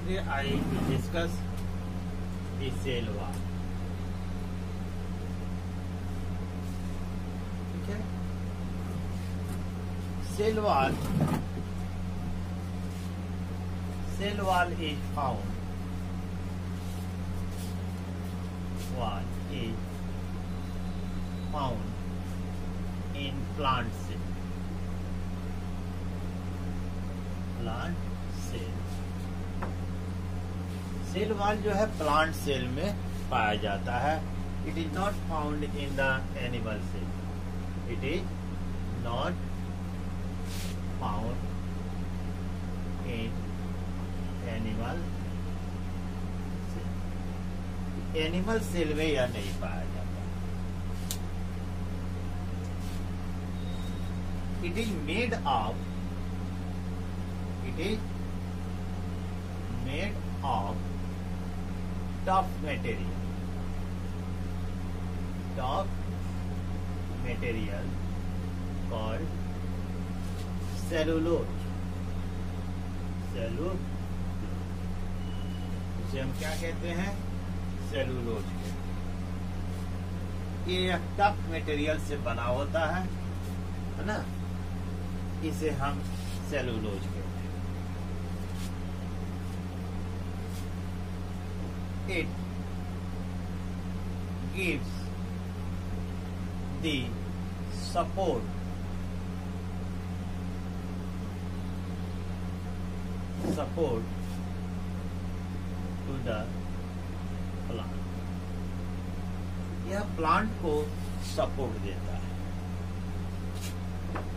Today I will discuss the cell wall. ठीक है, cell wall is found in plant cell. Cell wall जो है plant cell में पाया जाता है. It is not found in the animal cell. It is not found in animal cell. Animal cell में यह नहीं पाया जाता. It is made of tough material called cellulose. उसे हम क्या कहते हैं? सेलुलोज. ये टफ मटेरियल से बना होता है ना, इसे हम सेलुलोज कहते हैं. It gives the support to the plant. यह प्लांट को सपोर्ट देता है.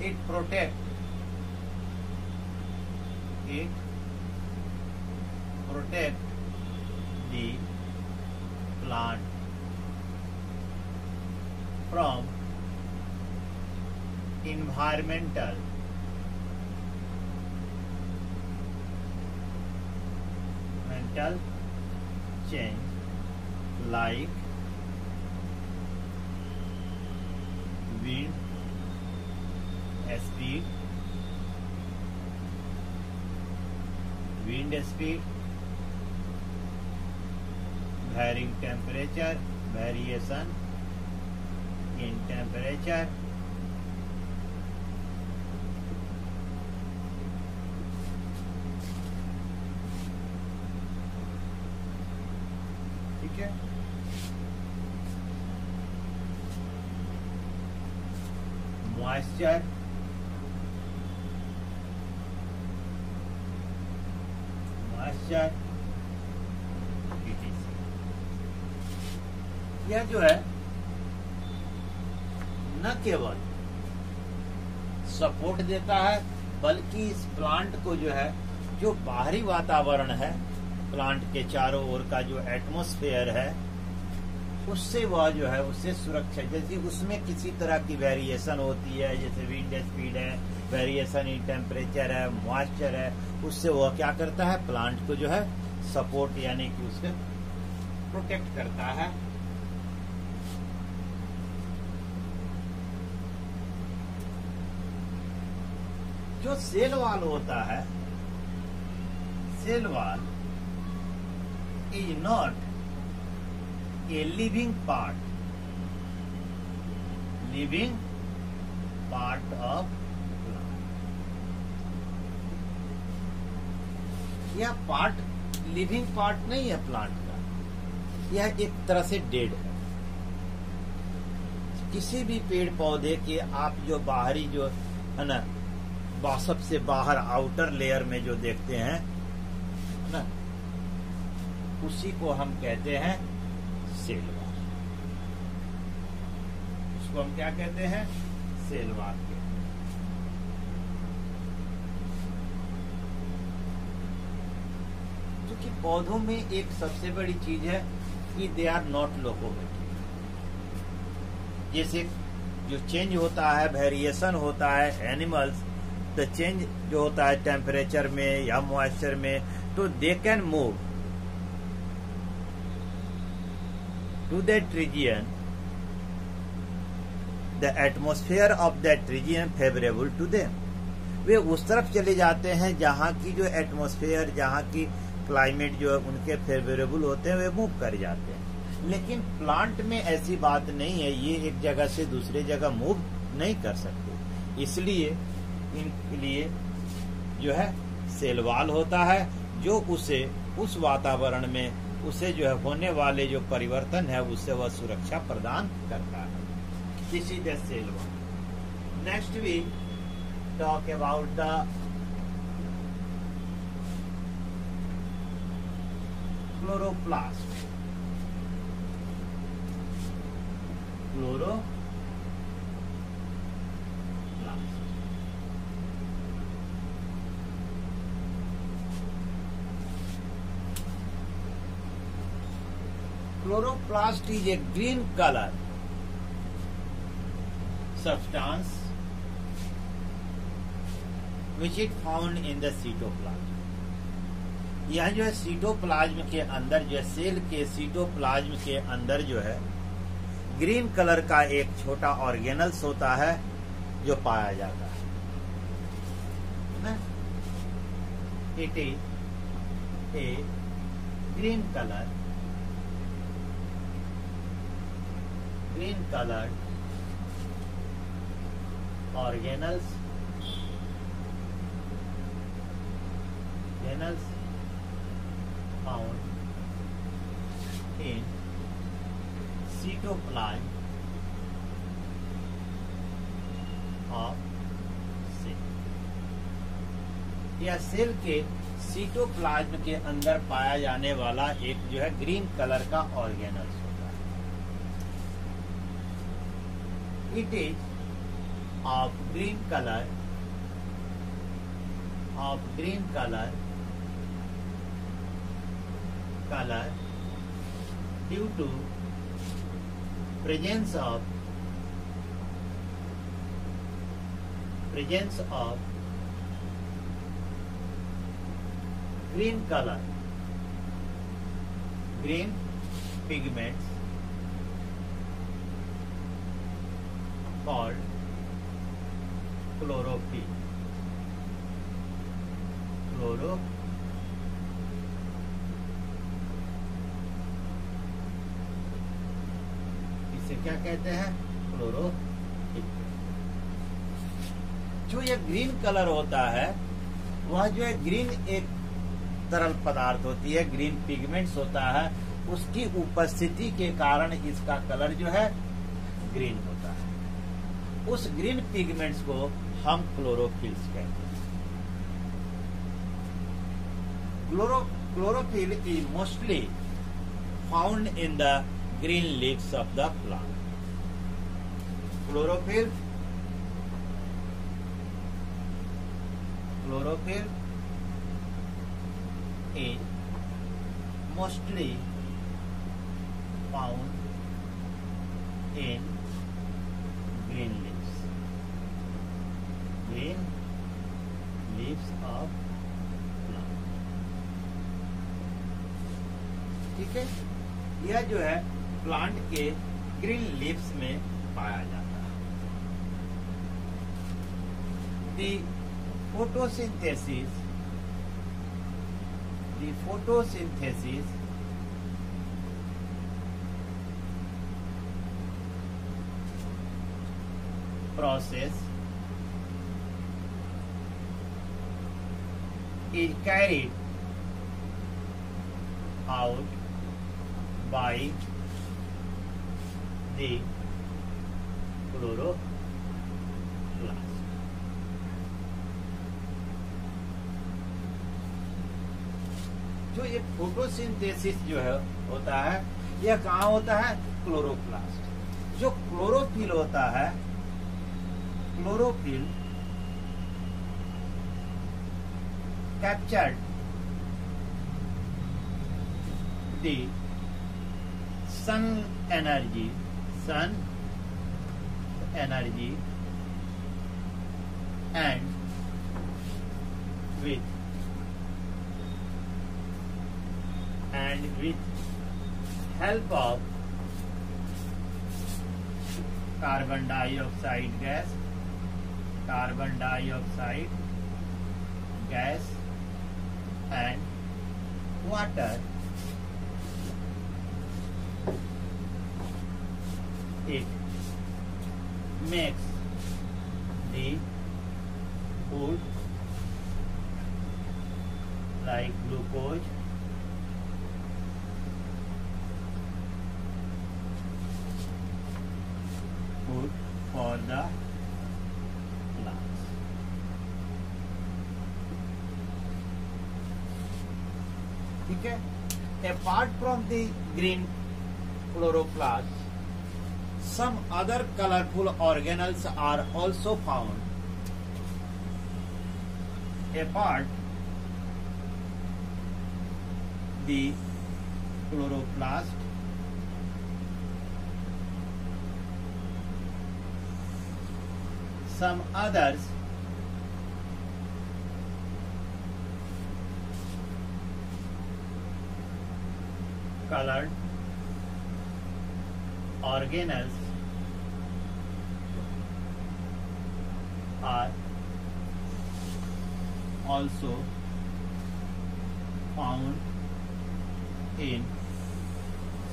It protects the plant from environmental change like wind speed, varying temperature, variation in temperature, ठीक है. मॉइस्चर, यह जो है न केवल सपोर्ट देता है बल्कि इस प्लांट को जो है, जो बाहरी वातावरण है प्लांट के चारों ओर का जो एटमॉस्फेयर है, उससे वह जो है उससे सुरक्षा, जैसे उसमें किसी तरह की वेरिएशन होती है, जैसे विंड स्पीड है, वेरिएशन इन टेम्परेचर है, मॉइस्चर है, उससे वह क्या करता है? प्लांट को जो है सपोर्ट यानी कि उसे प्रोटेक्ट करता है. जो सेल वॉल होता है, cell wall is not a living part of plant. यह पार्ट लिविंग पार्ट नहीं है प्लांट का. यह एक तरह से डेड है. किसी भी पेड़ पौधे के आप जो बाहरी जो है ना, सबसे बाहर आउटर लेयर में जो देखते हैं ना, उसी को हम कहते हैं सेल वॉल. उसको हम क्या कहते हैं? Cell wall. क्योंकि पौधों में एक सबसे बड़ी चीज है कि दे आर नॉट लोकोमोटिव. जैसे जो चेंज होता है, वेरिएशन होता है एनिमल्स, द चेंज जो होता है टेम्परेचर में या मॉइस्चर में, तो they can move to that region, the atmosphere of that region favourable to them. वे उस तरफ चले जाते हैं जहां की जो एटमॉस्फेयर, जहां की क्लाइमेट जो है उनके फेवरेबल होते हैं, वे मूव कर जाते हैं। लेकिन प्लांट में ऐसी बात नहीं है, ये एक जगह से दूसरे जगह मूव नहीं कर सकते। इसलिए इनके लिए जो है सेल वॉल होता है, जो उसे उस वातावरण में उसे जो है होने वाले जो परिवर्तन है उससे वह सुरक्षा प्रदान करता है। This is the cell wall. Next we talk about the chloroplast. Chloroplast Chloroplast is a green color substance which is found in the cytoplasm। यह जो है सीटोप्लाज्म के अंदर जो है सेल के सीटोप्लाज्म के अंदर जो है ग्रीन कलर का एक छोटा ऑर्गेनल्स होता है जो पाया जाता है ना। It is a green colour green colored organelles found in cytoplasm of cell। यह सेल के सीटोप्लाज्म के अंदर पाया जाने वाला एक जो है ग्रीन कलर का organelles. It is of green color due to presence of green pigments called chlorophyll। इसे क्या कहते हैं? क्लोरोफिल। जो ये ग्रीन कलर होता है वह जो है ग्रीन एक तरल पदार्थ होती है, ग्रीन पिगमेंट्स होता है, उसकी उपस्थिति के कारण इसका कलर जो है ग्रीन होता है। उस ग्रीन पिगमेंट्स को हम क्लोरोफिल्स कहते हैं। Chlorophyll is mostly found in the green leaves of the plant. Chlorophyll is mostly found in green leaves of plant। ठीक है, यह जो है प्लांट के ग्रीन लीव्स में पाया जाता है। The photosynthesis process is carried out by the chloroplast। जो ये फोटोसिंथेसिस जो है होता है यह कहाँ होता है? क्लोरोप्लास्ट। जो क्लोरोफिल होता है, chlorophyll captured the sun energy and with help of carbon dioxide gas and water, it makes the food like glucose, food for the plants. ठीक है. Apart from the green chloroplast, some other colorful organelles are also found. Apart the chloroplast, some others colored organelles are also found in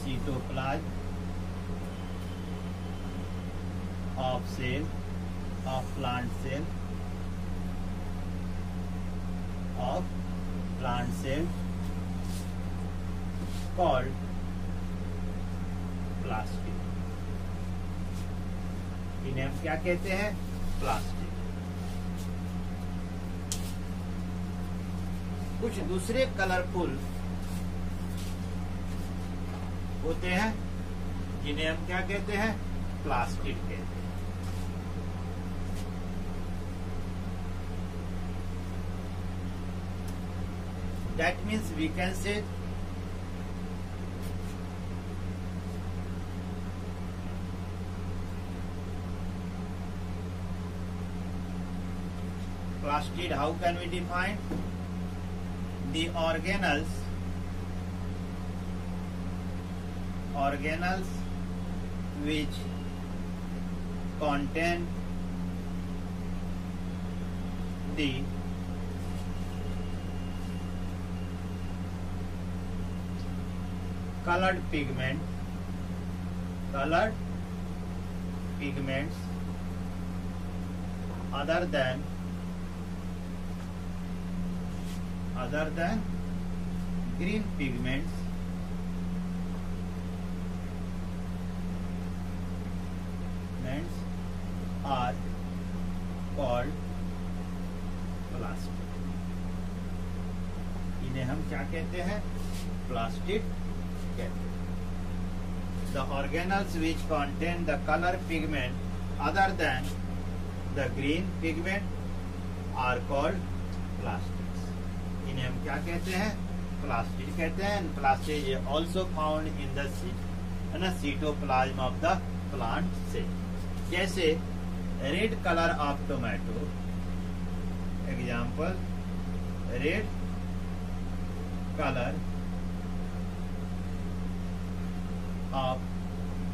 cytoplasm of cell of plant cell called plastid. इन्हें हम क्या कहते हैं? Plastid. कुछ दूसरे colourful होते हैं जिन्हें हम क्या कहते हैं? प्लास्टिड कहते हैं. That means we can say plastid. How can we define? The organelles which contain the colored pigments other than green pigments are called plastic. इन्हें हम क्या कहते हैं? प्लास्टिड कहते हैं. The organelles which contain the color pigment other than the green pigment are called plastids. इन्हें हम क्या कहते हैं? प्लास्टिड कहते हैं. Plastid is also found in the cytoplasm of the plant cell. जैसे red color of tomato, example, red color of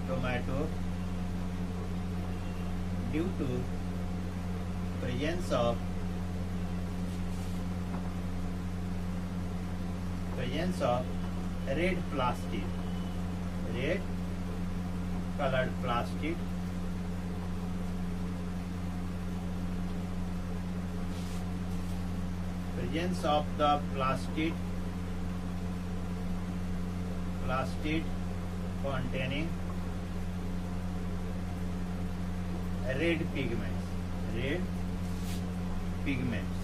tomato due to presence of red plastid, red colored plastid presence of the plastid containing red pigments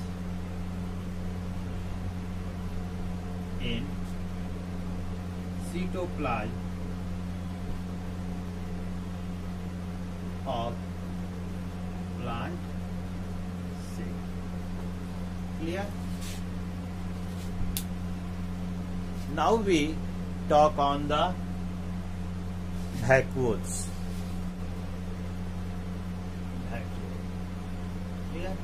in cytoplasm of plant cell. Clear? Now we talk on the vacuoles. Clear?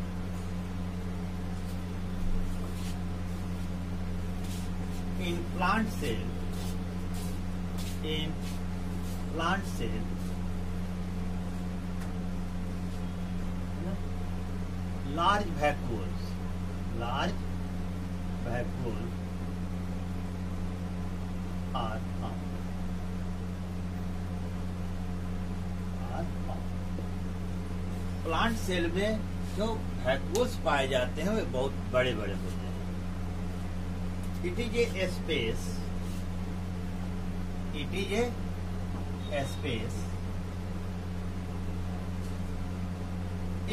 In plant cell, large vacuoles plant cell में जो vacuoles पाए जाते हैं वे बहुत बड़े बड़े होते हैं। It is a space, it is a space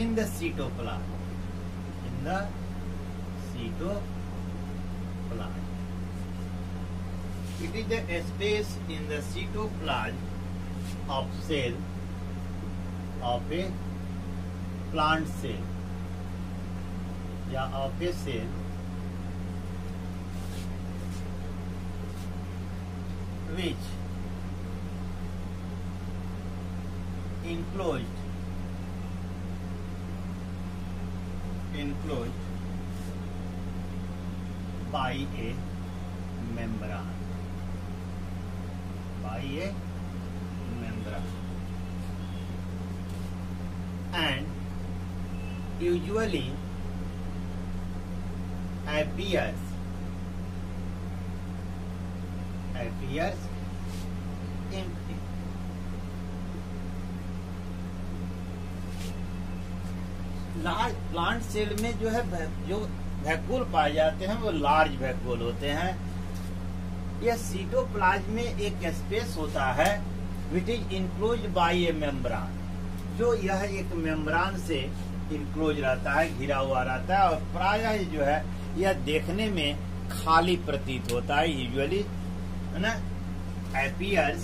in the cytoplasm, in the cytoplasm. It is a space in the cytoplasm of cell of a plant cell या of a cell which enclosed by a membrane, and usually appears empty. Large plant cell में जो है जो vacuole पाए जाते हैं वो large vacuole होते हैं। यह साइटोप्लाज्म में एक स्पेस होता है which is enclosed bye A membrane, जो यह एक मेम्ब्रेन से इनक्लोज रहता है, घिरा हुआ रहता है, और प्रायः जो है यह देखने में खाली प्रतीत होता है, यूजुअली है ना, अपीयर्स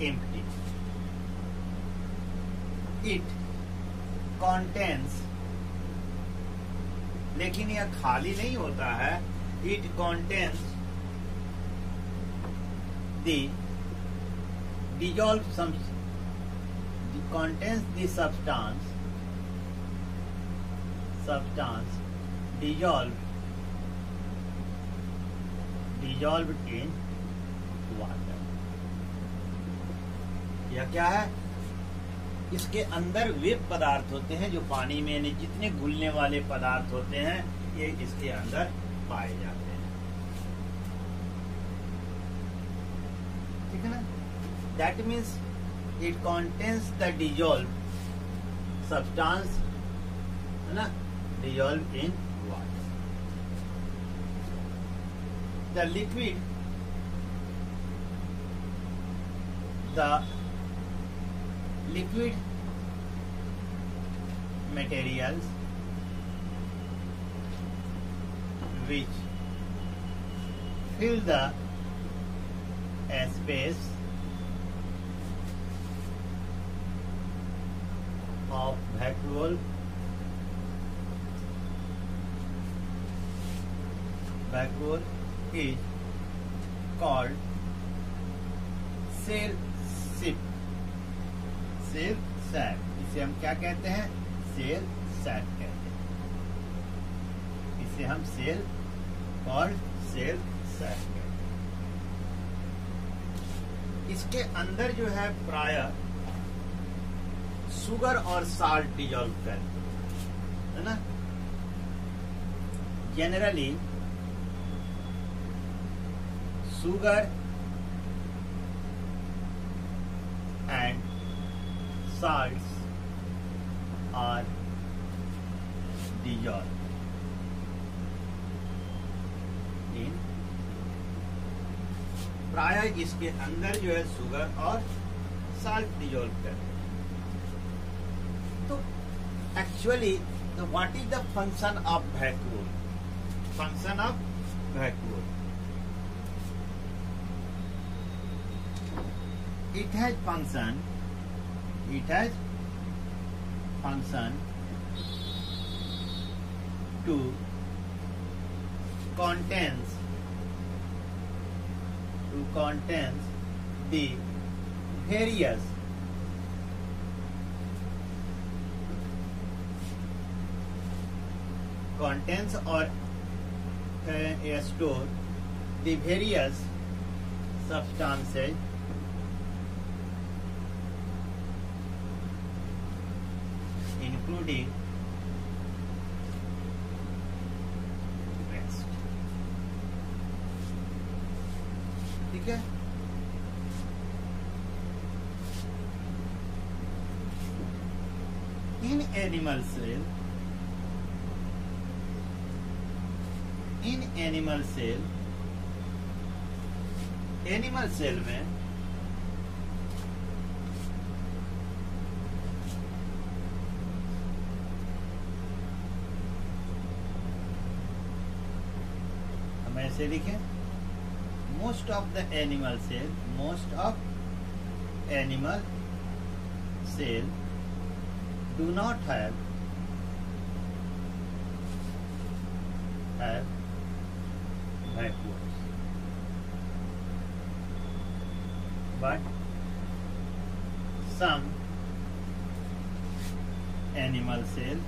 एम्प्टी। इट कंटेन्स, लेकिन यह खाली नहीं होता है, it contains the dissolved contains the substance dissolved in water। यह क्या है? इसके अंदर वे पदार्थ होते हैं जो पानी में, जितने घुलने वाले पदार्थ होते हैं ये इसके अंदर पाए जाते हैं। ठीक है ना? That means it contains the dissolve substance, है ना, dissolve in water. The liquid, liquid materials which fill the space of vacuole is called cell sac। इसे हम क्या कहते हैं? सेल सैक कहते हैं। इसे हम सेल सैक कहते हैं। इसके अंदर जो है प्रायः शुगर और साल्ट डिजॉल्व करते हैं, है ना। Generally sugar and salts are dissolved in, प्रायः इसके अंदर जो है शुगर और साल्ट डिजॉल्व करते हैं। तो actually what is the function of vacuole? Function of vacuole, it has function to contains the various contents or store the various substances including waste। ठीक है? In animal cell, animal cell में हम ऐसे लिखें, most of animal cell do not have vacuoles, but some animal cell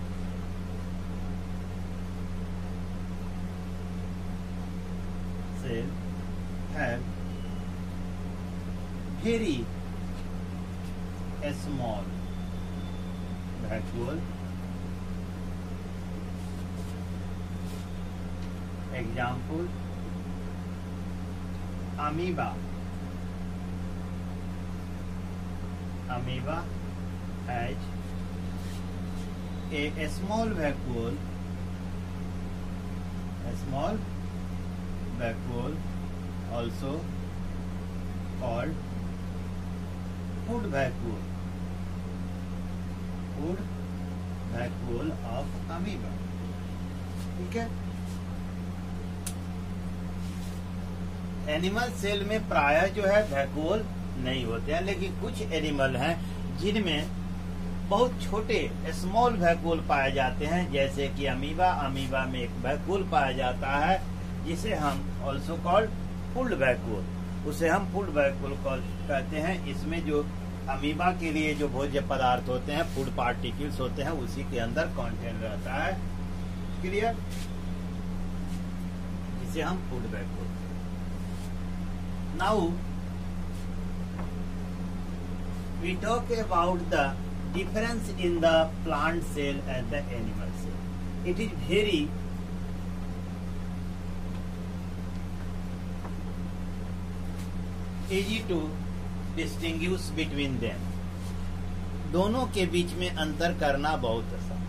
have very small vacuole. Example, amoeba has a small vacuole, also called food vacuole of amoeba. ठीक है। Animal cell में प्रायः जो है वैक्यूल नहीं होते हैं, लेकिन कुछ एनिमल हैं जिनमें बहुत छोटे स्मॉल वैक्यूल पाए जाते हैं, जैसे कि अमीबा में एक वैक्यूल पाया जाता है जिसे हम ऑल्सो कॉल्ड फुल वैक्यूल, उसे हम फुल वैक्यूल कहते हैं। इसमें जो अमीबा के लिए जो भोज्य पदार्थ होते हैं, फूड पार्टिकल्स होते हैं, उसी के अंदर कंटेंट रहता है। क्लियर? जिसे हम food vacuole. Now we talk about the difference in the plant cell and the animal cell. It is very easy to distinguish between them. दोनों के बीच में अंतर करना बहुत आसान।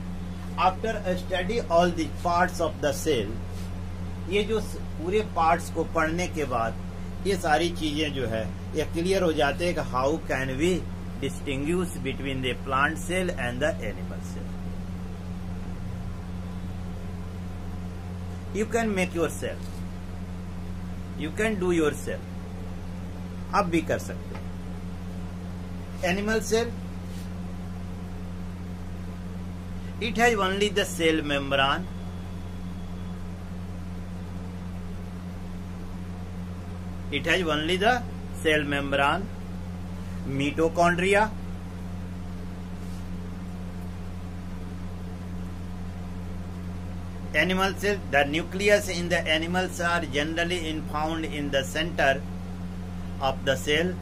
After a study all the parts of the cell, ये जो पूरे पार्ट्स को पढ़ने के बाद ये सारी चीजें जो है ये क्लियर हो जाते हैं कि how can we distinguish between the plant cell and the animal cell. You can make yourself, you can do yourself, आप भी कर सकते हैं। Animal cell, it has only the cell membrane, it has only the cell membrane, mitochondria, animal cell. The nucleus in the animals are generally found in the center of the cell.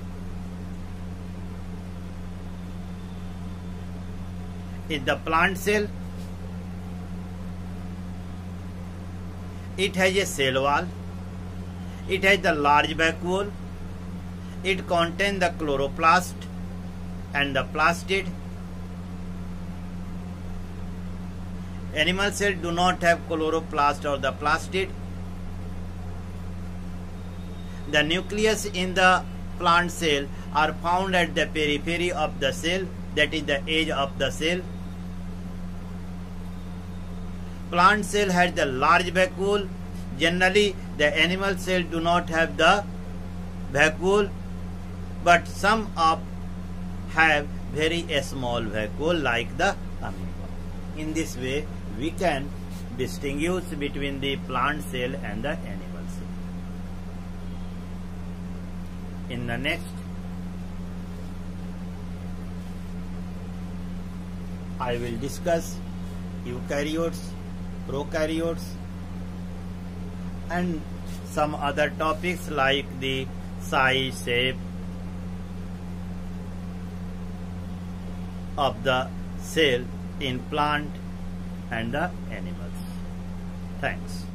In the plant cell, it has a cell wall. It has the large vacuole. It contains the chloroplast and the plastid. Animal cells do not have chloroplast or the plastid. The nucleus in the plant cell are found at the periphery of the cell, that is the edge of the cell. Plant cell has the large vacuole. Generally, the animal cell do not have the vacuole, but some of have very small vacuole like the amoeba. In this way, we can distinguish between the plant cell and the animal cell. In the next, I will discuss eukaryotes, prokaryotes, and some other topics like the size, shape of the cell in plant and the animals. Thanks.